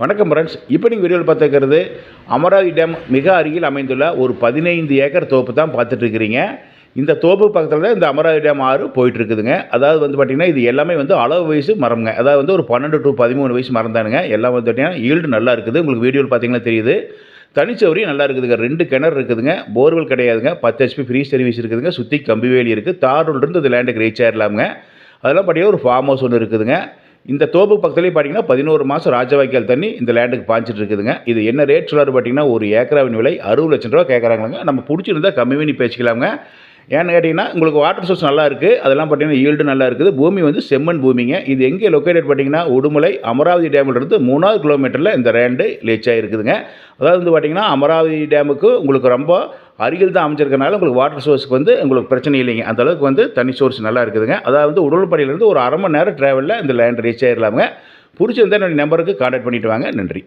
வணக்கம் ஃப்ரெண்ட்ஸ். இப்போ நீங்கள் வீடியோவில் பார்த்துக்கிறது அமராவதி டேம் மிக அருகில் அமைந்துள்ள ஒரு 15 ஏக்கர் தோப்பு தான் பார்த்துட்ருக்கிறீங்க. இந்த தோப்பு பக்கத்தில் தான் இந்த அமராவதி டேம் ஆறு போயிட்டுருக்குதுங்க. அதாவது பார்த்திங்கன்னா இது எல்லாமே அளவு வயசு மரம்ங்க. அதாவது ஒரு 12 to 13 வயசு மரம் தானுங்க. எல்லாம் பார்த்திங்கன்னா ஈல்டு நல்லா இருக்குது. உங்களுக்கு வீடியோவில் பார்த்தீங்கன்னா தெரியுது. தனிச்சவரியும் நல்லா இருக்குதுங்க. 2 கிணறு இருக்குதுங்க. போர்வெல் கிடையாதுங்க. 10 HP ஃப்ரீ சர்வீஸ் இருக்குதுங்க. சுற்றி கம்பி வேலி இருக்குது. தார் ரோட்லேருந்து இந்த லேண்டுக்கு ரீச் ஆகிடலாமுங்க. அதெல்லாம் பார்த்தீங்கன்னா ஒரு ஃபார்ம் ஹவுஸ் ஒன்று இருக்குதுங்க. இந்த தோப்பு பக்கத்துலேயே பார்த்தீங்கன்னா 11 மாதம் ராஜவாய்க்கால் தண்ணி இந்த லேண்டுக்கு பாய்ச்சிட்டு இருக்குதுங்க. இது என்ன ரேட் சொல்லாரு பார்த்தீங்கன்னா ஒரு ஏக்கராவின் விலை 60 லட்சம் ரூபா கேட்குறாங்க. நம்ம பிடிச்சிருந்தா கம்மி பண்ணி பேசிக்கலாமுங்க. ஏன்னு கேட்டிங்கன்னா உங்களுக்கு வாட்டர் சோர்ஸ் நல்லா இருக்குது. அதெல்லாம் பார்த்தீங்கன்னா ஈல்டு நல்லா இருக்குது. பூமி செம்மண் பூமிங்க. இது எங்கே லொக்கேட்டட் பார்த்தீங்கன்னா உடுமலை அமராவதி டேமிலிருந்து 3வது கிலோமீட்டரில் இந்த லேண்டு லேச்சாக இருக்குதுங்க. அதாவது பார்த்தீங்கன்னா அமராவதி டேமுக்கு உங்களுக்கு ரொம்ப அருகில் தான் அமைச்சிருக்கனால உங்களுக்கு வாட்டர் சோர்ஸுக்கு உங்களுக்கு பிரச்சனை இல்லைங்க. அந்தளவுக்கு தண்ணி சோர்ஸ் நல்லா இருக்குதுங்க. அதாவது உடல்படியிலேருந்து ஒரு அரை மணி நேரம் ட்ராவலில் இந்த லேண்ட் ரீச் ஆகிடலாமுங்க. பிடிச்சிருந்தா என்னுடைய நம்பருக்கு கான்டாக்ட் பண்ணிவிட்டு வாங்க. நன்றி.